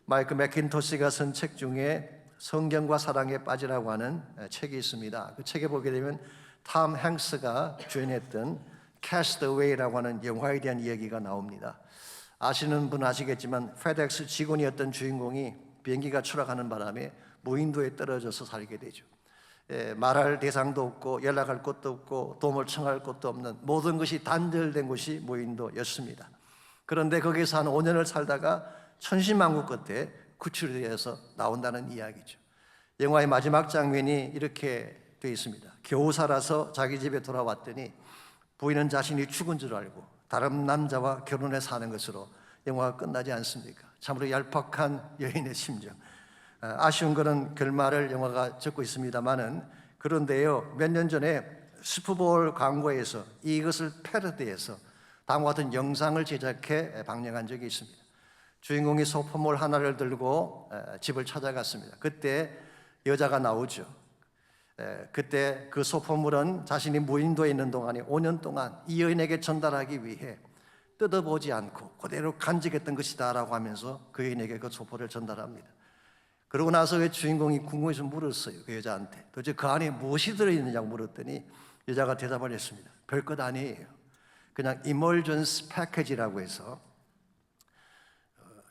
마이크 맥킨토시가 쓴 책 중에 성경과 사랑에 빠지라고 하는 책이 있습니다. 그 책에 보게 되면 톰 행스가 주연했던 Cast Away라고 하는 영화에 대한 이야기가 나옵니다. 아시는 분 아시겠지만 페덱스 직원이었던 주인공이 비행기가 추락하는 바람에 무인도에 떨어져서 살게 되죠. 말할 대상도 없고 연락할 곳도 없고 도움을 청할 곳도 없는 모든 것이 단절된 곳이 무인도였습니다. 그런데 거기서 한 5년을 살다가 천신만고 끝에 구출이 되어서 나온다는 이야기죠. 영화의 마지막 장면이 이렇게 되어 있습니다. 겨우 살아서 자기 집에 돌아왔더니 부인은 자신이 죽은 줄 알고 다른 남자와 결혼해 사는 것으로 영화가 끝나지 않습니까? 참으로 얄팍한 여인의 심정. 아쉬운 것은 결말을 영화가 적고 있습니다만은, 그런데요, 몇 년 전에 슈퍼볼 광고에서 이것을 패러디해서 다음과 같은 영상을 제작해 방영한 적이 있습니다. 주인공이 소품을 하나를 들고 집을 찾아갔습니다. 그때 여자가 나오죠. 그때 그 소품물은 자신이 무인도에 있는 동안에 5년 동안 이 여인에게 전달하기 위해 뜯어보지 않고 그대로 간직했던 것이다 라고 하면서 그 여인에게 그 소포를 전달합니다. 그러고 나서 왜 주인공이 궁금해서 물었어요. 그 여자한테 도대체 그 안에 무엇이 들어있느냐고 물었더니 여자가 대답을 했습니다. 별것 아니에요. 그냥 이멀전스 패키지라고 해서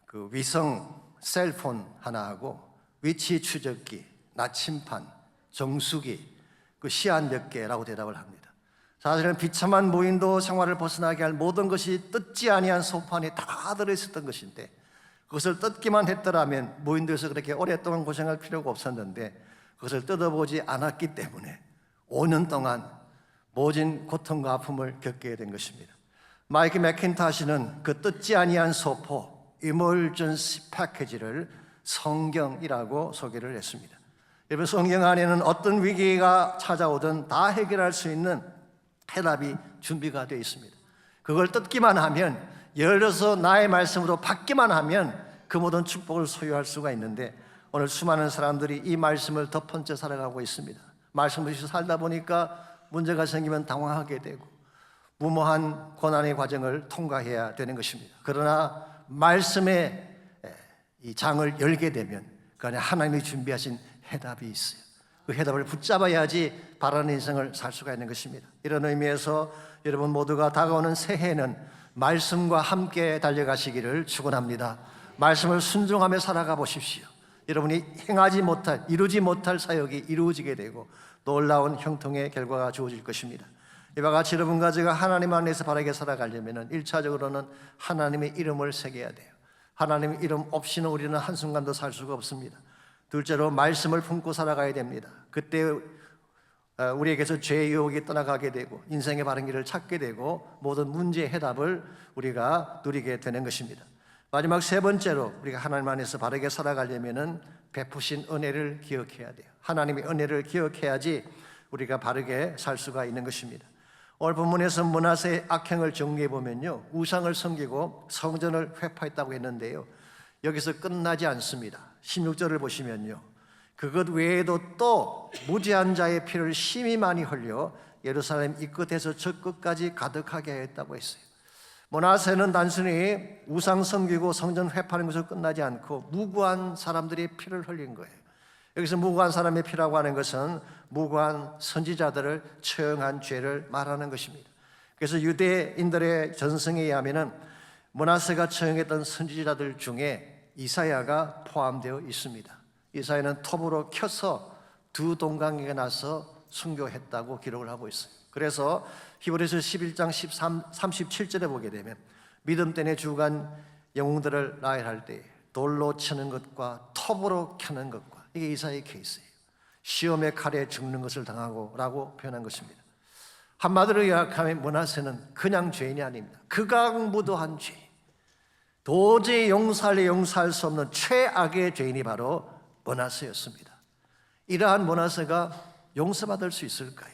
그 위성 셀폰 하나하고 위치 추적기, 나침판, 정수기, 그 시한 몇 개라고 대답을 합니다. 사실은 비참한 무인도 생활을 벗어나게 할 모든 것이 뜯지 아니한 소판에 다 들어있었던 것인데, 그것을 뜯기만 했더라면 무인도에서 그렇게 오랫동안 고생할 필요가 없었는데, 그것을 뜯어보지 않았기 때문에 5년 동안 모진 고통과 아픔을 겪게 된 것입니다. 마이크 맥킨타시는 그 뜯지 아니한 소포, 이멀전시 패키지를 성경이라고 소개를 했습니다. 여러분, 성경 안에는 어떤 위기가 찾아오든 다 해결할 수 있는 해답이 준비가 되어 있습니다. 그걸 뜯기만 하면, 열어서 나의 말씀으로 받기만 하면 그 모든 축복을 소유할 수가 있는데, 오늘 수많은 사람들이 이 말씀을 덮은 채 살아가고 있습니다. 말씀 없이 살다 보니까 문제가 생기면 당황하게 되고 무모한 고난의 과정을 통과해야 되는 것입니다. 그러나 말씀의 이 장을 열게 되면 그 안에 하나님이 준비하신 해답이 있어요. 그 해답을 붙잡아야지 바라는 인생을 살 수가 있는 것입니다. 이런 의미에서 여러분 모두가 다가오는 새해는 말씀과 함께 달려가시기를 축원합니다. 말씀을 순종하며 살아가 보십시오. 여러분이 행하지 못할, 이루지 못할 사역이 이루어지게 되고 놀라운 형통의 결과가 주어질 것입니다. 이와 같이 여러분과 제가 하나님 안에서 바르게 살아가려면 1차적으로는 하나님의 이름을 새겨야 돼요. 하나님의 이름 없이는 우리는 한순간도 살 수가 없습니다. 둘째로 말씀을 품고 살아가야 됩니다. 그때 우리에게서 죄의 유혹이 떠나가게 되고 인생의 바른 길을 찾게 되고 모든 문제의 해답을 우리가 누리게 되는 것입니다. 마지막 세 번째로 우리가 하나님 안에서 바르게 살아가려면 베푸신 은혜를 기억해야 돼요. 하나님의 은혜를 기억해야지 우리가 바르게 살 수가 있는 것입니다. 오늘 본문에서 므낫세의 악행을 정리해 보면요, 우상을 섬기고 성전을 회파했다고 했는데요, 여기서 끝나지 않습니다. 16절을 보시면요, 그것 외에도 또 무죄한 자의 피를 심히 많이 흘려 예루살렘 이 끝에서 저 끝까지 가득하게 했다고 했어요. 므낫세는 단순히 우상 섬기고 성전 회파하는 것으로 끝나지 않고 무고한 사람들의 피를 흘린 거예요. 여기서 무고한 사람의 피라고 하는 것은 무고한 선지자들을 처형한 죄를 말하는 것입니다. 그래서 유대인들의 전승에 의하면 므낫세가 처형했던 선지자들 중에 이사야가 포함되어 있습니다. 이사야는 톱으로 켜서 두 동강에게 나서 순교했다고 기록을 하고 있어요. 그래서 히브리서 11장 37절에 보게 되면 믿음 때문에 죽은 영웅들을 나열할 때 돌로 치는 것과 톱으로 켜는 것과, 이게 이사야의 케이스예요. 시험의 칼에 죽는 것을 당하고 라고 표현한 것입니다. 한마디로 요약하면 므낫세는 그냥 죄인이 아닙니다. 극악무도한 죄인, 도저히 용서할 수 없는 최악의 죄인이 바로 므낫세였습니다. 이러한 므낫세가 용서받을 수 있을까요?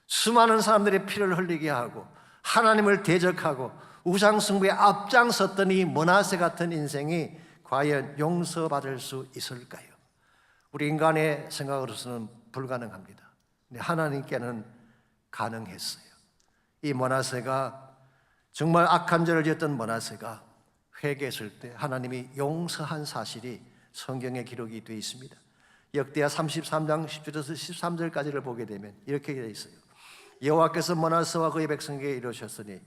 수많은 사람들의 피를 흘리게 하고 하나님을 대적하고 우상숭배에 앞장섰던 이 므낫세 같은 인생이 과연 용서받을 수 있을까요? 우리 인간의 생각으로서는 불가능합니다. 근데 하나님께는 가능했어요. 이 므낫세가 정말 악한 죄를 지었던 므낫세가 회개했을 때 하나님이 용서한 사실이 성경에 기록이 되어 있습니다. 역대하 33장 10절에서 13절까지를 보게 되면 이렇게 되어 있어요. 여호와께서 므낫세와 그의 백성에게 이르셨으니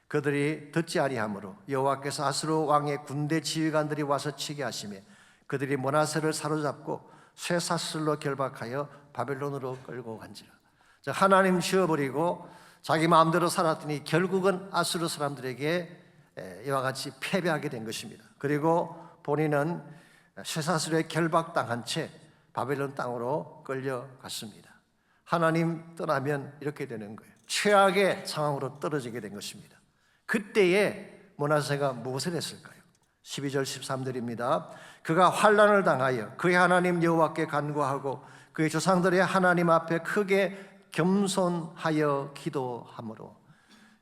그들이 듣지 아니하므로 여호와께서 아수르 왕의 군대 지휘관들이 와서 치게 하시매 그들이 므낫세를 사로잡고 쇠사슬로 결박하여 바벨론으로 끌고 간지라. 하나님 지어버리고 자기 마음대로 살았더니 결국은 아수르 사람들에게 이와 같이 패배하게 된 것입니다. 그리고 본인은 쇠사슬에 결박당한 채 바벨론 땅으로 끌려갔습니다. 하나님 떠나면 이렇게 되는 거예요. 최악의 상황으로 떨어지게 된 것입니다. 그때에 므낫세가 무엇을 했을까요? 12절 13절입니다. 그가 환난을 당하여 그의 하나님 여호와께 간구하고 그의 조상들의 하나님 앞에 크게 겸손하여 기도함으로,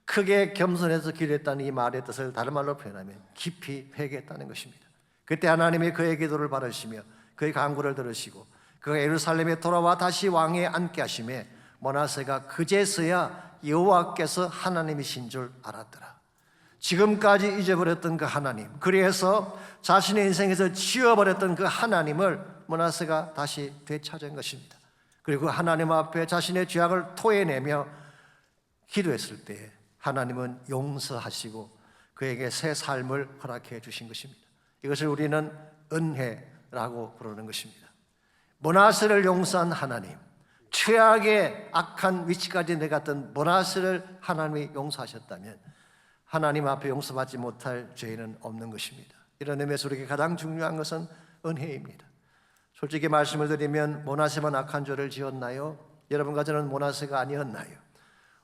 크게 겸손해서 기도했다는 이 말의 뜻을 다른 말로 표현하면 깊이 회개했다는 것입니다. 그때 하나님이 그의 기도를 받으시며 그의 간구를 들으시고 그가 예루살렘에 돌아와 다시 왕에 앉게 하시매 므낫세가 그제서야 여호와께서 하나님이신 줄 알았더라. 지금까지 잊어버렸던 그 하나님, 그래서 자신의 인생에서 지워버렸던 그 하나님을 므낫세가 다시 되찾은 것입니다. 그리고 하나님 앞에 자신의 죄악을 토해내며 기도했을 때 하나님은 용서하시고 그에게 새 삶을 허락해 주신 것입니다. 이것을 우리는 은혜라고 부르는 것입니다. 므낫세를 용서한 하나님, 최악의 악한 위치까지 내갔던 므낫세를 하나님이 용서하셨다면 하나님 앞에 용서받지 못할 죄는 없는 것입니다. 이런 의미에서 우리에게 가장 중요한 것은 은혜입니다. 솔직히 말씀을 드리면 므낫세만 악한 죄를 지었나요? 여러분과 저는 므낫세가 아니었나요?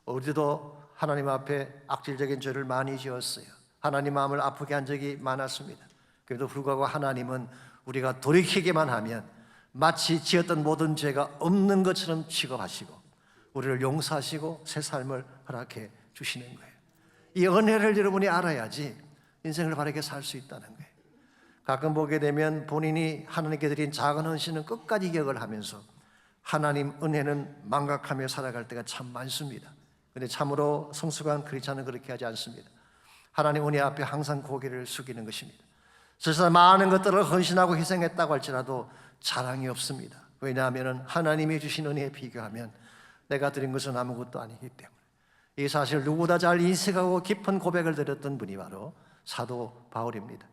우리도 하나님 앞에 악질적인 죄를 많이 지었어요. 하나님 마음을 아프게 한 적이 많았습니다. 그래도 불구하고 하나님은 우리가 돌이키기만 하면 마치 지었던 모든 죄가 없는 것처럼 취급하시고 우리를 용서하시고 새 삶을 허락해 주시는 거예요. 이 은혜를 여러분이 알아야지 인생을 바르게 살 수 있다는 거예요. 가끔 보게 되면 본인이 하나님께 드린 작은 헌신은 끝까지 기억을 하면서 하나님 은혜는 망각하며 살아갈 때가 참 많습니다. 그런데 참으로 성숙한 크리스찬은 그렇게 하지 않습니다. 하나님 은혜 앞에 항상 고개를 숙이는 것입니다. 세상 많은 것들을 헌신하고 희생했다고 할지라도 자랑이 없습니다. 왜냐하면 하나님이 주신 은혜에 비교하면 내가 드린 것은 아무것도 아니기 때문에. 이 사실을 누구보다 잘 인식하고 깊은 고백을 드렸던 분이 바로 사도 바울입니다.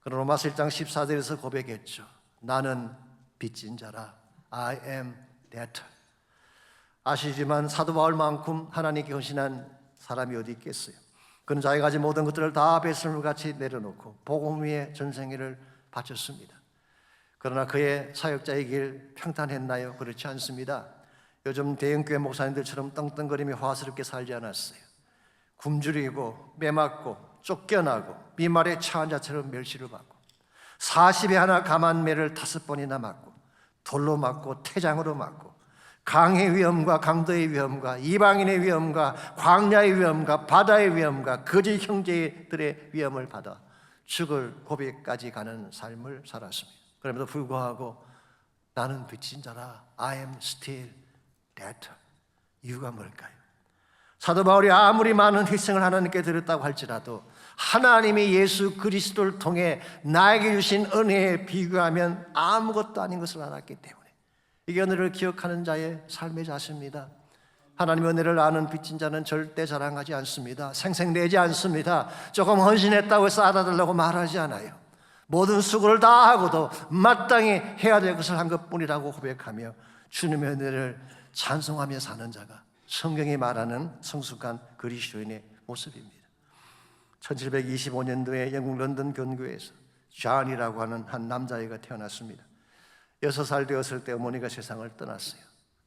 그는 로마서 1장 14절에서 고백했죠. 나는 빚진 자라. I am debtor. 아시지만 사도 바울만큼 하나님께 헌신한 사람이 어디 있겠어요? 그는 자기가 가진 모든 것들을 다 뱃슬물같이 내려놓고 복음 위에 전생애를 바쳤습니다. 그러나 그의 사역자의 길 평탄했나요? 그렇지 않습니다. 요즘 대형교회 목사님들처럼 떵떵거리며 화스럽게 살지 않았어요. 굶주리고 매맞고 쫓겨나고 미말에 처한 자처럼 멸시를 받고 40에 하나 감한 매를 5번이나 맞고 돌로 맞고 태장으로 맞고 강의 위험과 강도의 위험과 이방인의 위험과 광야의 위험과 바다의 위험과 거짓 형제들의 위험을 받아 죽을 고비까지 가는 삶을 살았습니다. 그럼에도 불구하고 나는 빚진 자라. I am still debtor. 이유가 뭘까요? 사도 바울이 아무리 많은 희생을 하나님께 드렸다고 할지라도 하나님이 예수 그리스도를 통해 나에게 주신 은혜에 비교하면 아무것도 아닌 것을 알았기 때문에 이게 은혜를 기억하는 자의 삶의 자세입니다. 하나님의 은혜를 아는 빚진 자는 절대 자랑하지 않습니다. 생색내지 않습니다. 조금 헌신했다고 해서 알아달라고 말하지 않아요. 모든 수고를 다 하고도 마땅히 해야 될 것을 한 것뿐이라고 고백하며 주님의 은혜를 찬송하며 사는 자가 성경이 말하는 성숙한 그리스도인의 모습입니다. 1725년도에 영국 런던 근교에서 존이라고 하는 한 남자아이가 태어났습니다. 6살 되었을 때 어머니가 세상을 떠났어요.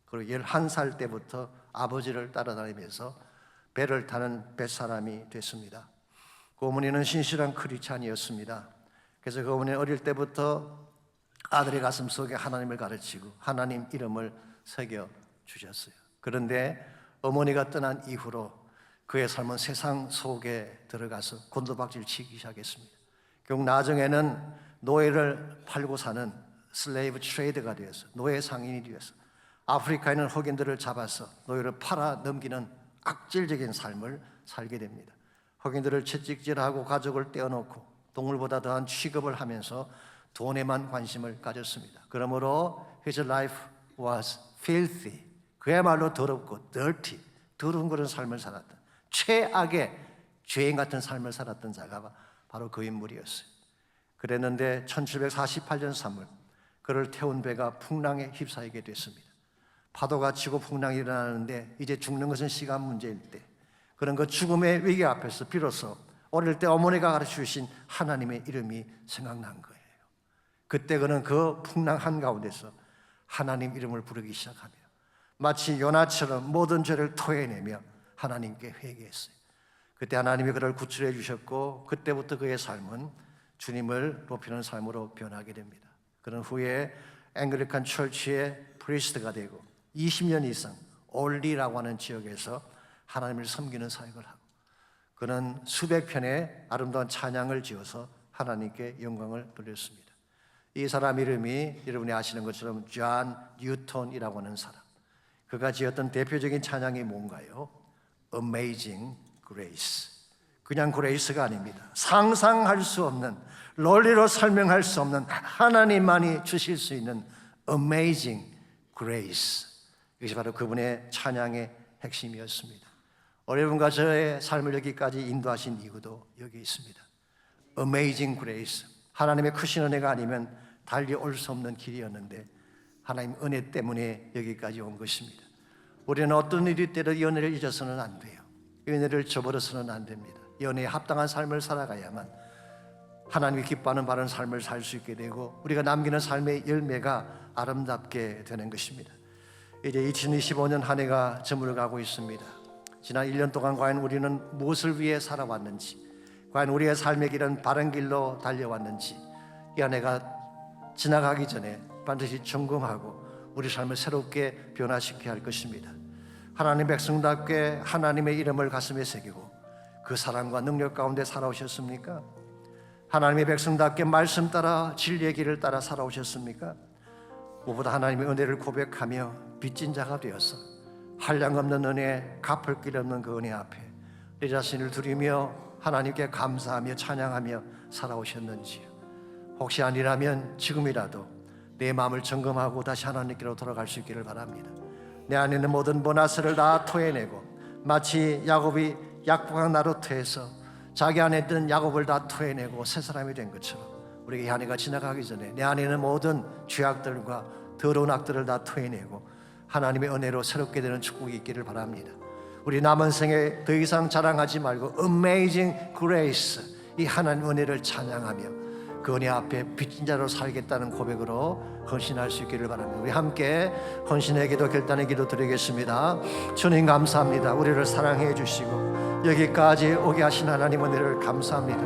그리고 11살 때부터 아버지를 따라다니면서 배를 타는 뱃사람이 됐습니다. 그 어머니는 신실한 크리스찬이었습니다. 그래서 그 어머니는 어릴 때부터 아들의 가슴 속에 하나님을 가르치고 하나님 이름을 새겨 주셨어요. 그런데 어머니가 떠난 이후로 그의 삶은 세상 속에 들어가서 곤두박질 치기 시작했습니다. 결국 나중에는 노예를 팔고 사는 슬레이브 트레이드가 되어서 노예 상인이 되어서 아프리카에 있는 흑인들을 잡아서 노예를 팔아 넘기는 악질적인 삶을 살게 됩니다. 흑인들을 채찍질하고 가족을 떼어놓고 동물보다 더한 취급을 하면서 돈에만 관심을 가졌습니다. 그러므로 his life was filthy. 그야말로 더럽고 dirty, 더러운 그런 삶을 살았던 최악의 죄인 같은 삶을 살았던 자가 바로 그 인물이었어요. 그랬는데 1748년 3월 그를 태운 배가 풍랑에 휩싸이게 됐습니다. 파도가 치고 풍랑이 일어나는데 이제 죽는 것은 시간 문제일 때 그런 그 죽음의 위기 앞에서 비로소 어릴 때 어머니가 가르쳐주신 하나님의 이름이 생각난 거예요. 그때 그는 그 풍랑 한가운데서 하나님 이름을 부르기 시작하며 마치 요나처럼 모든 죄를 토해내며 하나님께 회개했어요. 그때 하나님이 그를 구출해 주셨고 그때부터 그의 삶은 주님을 높이는 삶으로 변하게 됩니다. 그런 후에 앵글리칸 철치의 프리스트가 되고 20년 이상 올리라고 하는 지역에서 하나님을 섬기는 사역을 하고 그는 수백 편의 아름다운 찬양을 지어서 하나님께 영광을 돌렸습니다. 이 사람 이름이 여러분이 아시는 것처럼 존 뉴턴이라고 하는 사람. 그가 지었던 대표적인 찬양이 뭔가요? Amazing Grace. 그냥 그레이스가 아닙니다. 상상할 수 없는, 논리로 설명할 수 없는 하나님만이 주실 수 있는 Amazing Grace. 이것이 바로 그분의 찬양의 핵심이었습니다. 여러분과 저의 삶을 여기까지 인도하신 이유도 여기 있습니다. Amazing Grace. 하나님의 크신 은혜가 아니면 달리 올 수 없는 길이었는데 하나님 은혜 때문에 여기까지 온 것입니다. 우리는 어떤 일이 때도 이 은혜를 잊어서는 안 돼요. 이 은혜를 저버려서는 안 됩니다. 이 은혜에 합당한 삶을 살아가야만 하나님이 기뻐하는 바른 삶을 살 수 있게 되고 우리가 남기는 삶의 열매가 아름답게 되는 것입니다. 이제 2025년 한 해가 저물어가고 있습니다. 지난 1년 동안 과연 우리는 무엇을 위해 살아왔는지, 과연 우리의 삶의 길은 바른 길로 달려왔는지, 이 한 해가 지나가기 전에 반드시 점검하고 우리 삶을 새롭게 변화시켜야 할 것입니다. 하나님 백성답게 하나님의 이름을 가슴에 새기고 그 사랑과 능력 가운데 살아오셨습니까? 하나님의 백성답게 말씀 따라 진리의 길을 따라 살아오셨습니까? 무엇보다 하나님의 은혜를 고백하며 빚진 자가 되어서 한량없는 은혜, 갚을 길 없는 그 은혜 앞에 내 자신을 드리며 하나님께 감사하며 찬양하며 살아오셨는지요? 혹시 아니라면 지금이라도 내 마음을 점검하고 다시 하나님께로 돌아갈 수 있기를 바랍니다. 내 안에 있는 모든 보나스를 다 토해내고 마치 야곱이 약복한 나루터에서 자기 안에 있던 야곱을 다 토해내고 새 사람이 된 것처럼 우리가 이 한 해가 지나가기 전에 내 안에 있는 모든 죄악들과 더러운 악들을 다 토해내고 하나님의 은혜로 새롭게 되는 축복이 있기를 바랍니다. 우리 남은 생에 더 이상 자랑하지 말고 Amazing Grace, 이 하나님 은혜를 찬양하며 그 은혜 앞에 빚진 자로 살겠다는 고백으로 헌신할 수 있기를 바랍니다. 우리 함께 헌신의 기도, 결단의 기도 드리겠습니다. 주님 감사합니다. 우리를 사랑해 주시고 여기까지 오게 하신 하나님 은혜를 감사합니다.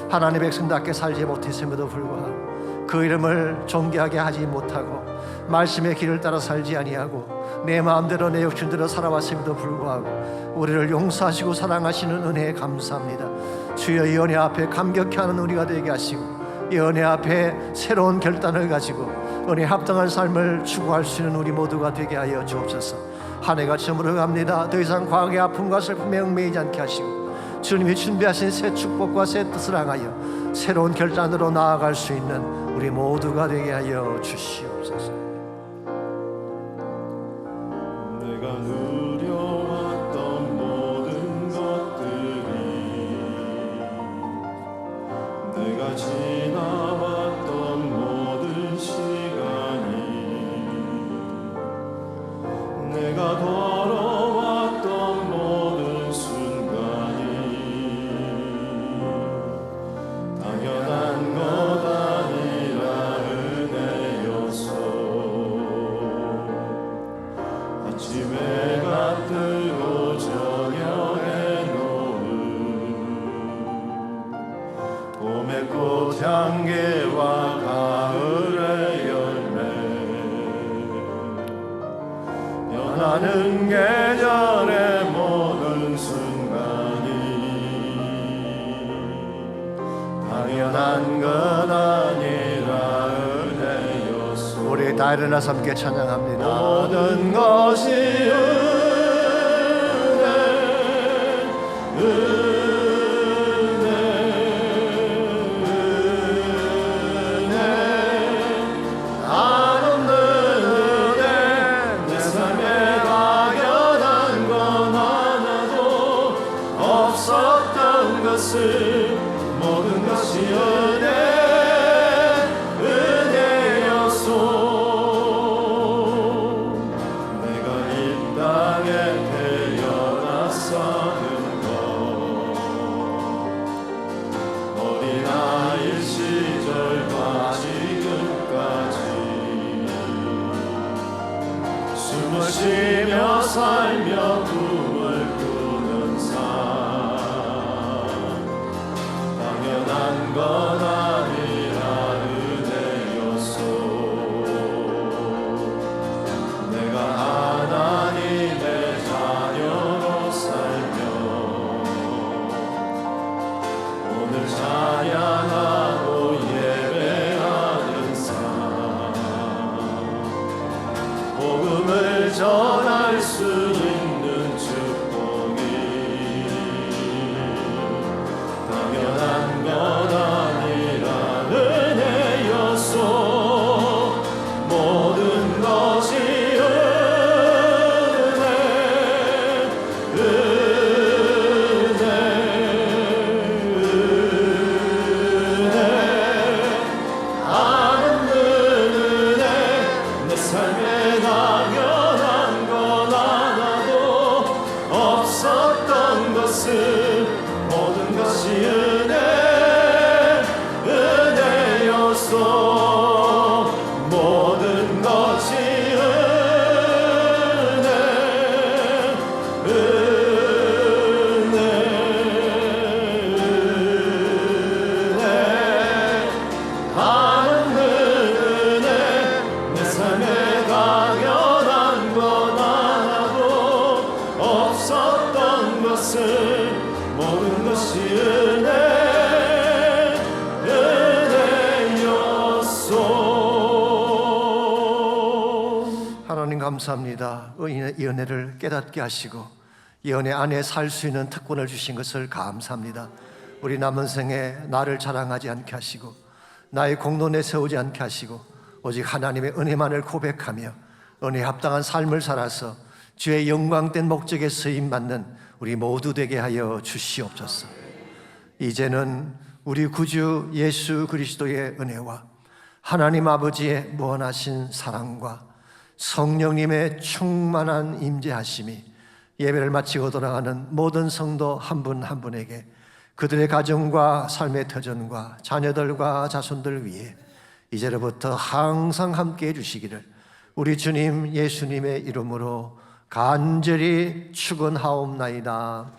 하나님 백성답게 살지 못했음에도 불구하고 그 이름을 존귀하게 하지 못하고 말씀의 길을 따라 살지 아니하고 내 마음대로 내 욕심대로 살아왔음에도 불구하고 우리를 용서하시고 사랑하시는 은혜에 감사합니다. 주여, 이 은혜 앞에 감격해 하는 우리가 되게 하시고 이 은혜 앞에 새로운 결단을 가지고 은혜에 합당한 삶을 추구할 수 있는 우리 모두가 되게 하여 주옵소서. 한 해가 저물어갑니다. 더 이상 과거의 아픔과 슬픔에 얽매이지 않게 하시고 주님이 준비하신 새 축복과 새 뜻을 향하여 새로운 결단으로 나아갈 수 있는 우리 모두가 되게 하여 주시옵소서. 내가 누려왔던 모든 것들이, 내가 지나왔던 모든 시간이, 내가 걸어왔던 모든 순간이 당연한 것 아니라 은혜였어. 아침에가 뜨고 저녁에 노을, 봄의 꽃향기와 가을의 열매, 변하는 계절의 모든 순간이 당연한 것 아니라 은혜였소. 우리 다 일어나서 함께 찬양합니다. 모든 것이 은혜, 한없는 은혜. 내 삶에 당연한 건 하나도 없었던 것을 모든 것이 은혜였소. 내가 이 땅에 태어나 사는 것, 어린아이 시절과 지금까지 숨을 쉬며 살며 꿈을 꾸는 삶, 당연한 건 아니라 은혜였소. 내가 하나님의 자녀로 살며 오늘 찬양하고 예배하는 삶, 복음을 전할 수 있는 축복이 당연한 것 아니라 은혜였소. 모든 것이 은혜, 은혜. 것은 모든 것이 은혜였소. 모든 것이 모든 것이 은혜였소. 하나님 감사합니다. 이 은혜를 깨닫게 하시고 이 은혜 안에 살 수 있는 특권을 주신 것을 감사합니다. 우리 남은 생에 나를 자랑하지 않게 하시고 나의 공로에 세우지 않게 하시고 오직 하나님의 은혜만을 고백하며 은혜에 합당한 삶을 살아서 주의 영광된 목적에 쓰임받는 우리 모두 되게 하여 주시옵소서. 이제는 우리 구주 예수 그리스도의 은혜와 하나님 아버지의 무한하신 사랑과 성령님의 충만한 임재하심이 예배를 마치고 돌아가는 모든 성도 한 분 한 분에게 그들의 가정과 삶의 터전과 자녀들과 자손들 위해 이제로부터 항상 함께 해주시기를 우리 주님 예수님의 이름으로 간절히 축원하옵나이다.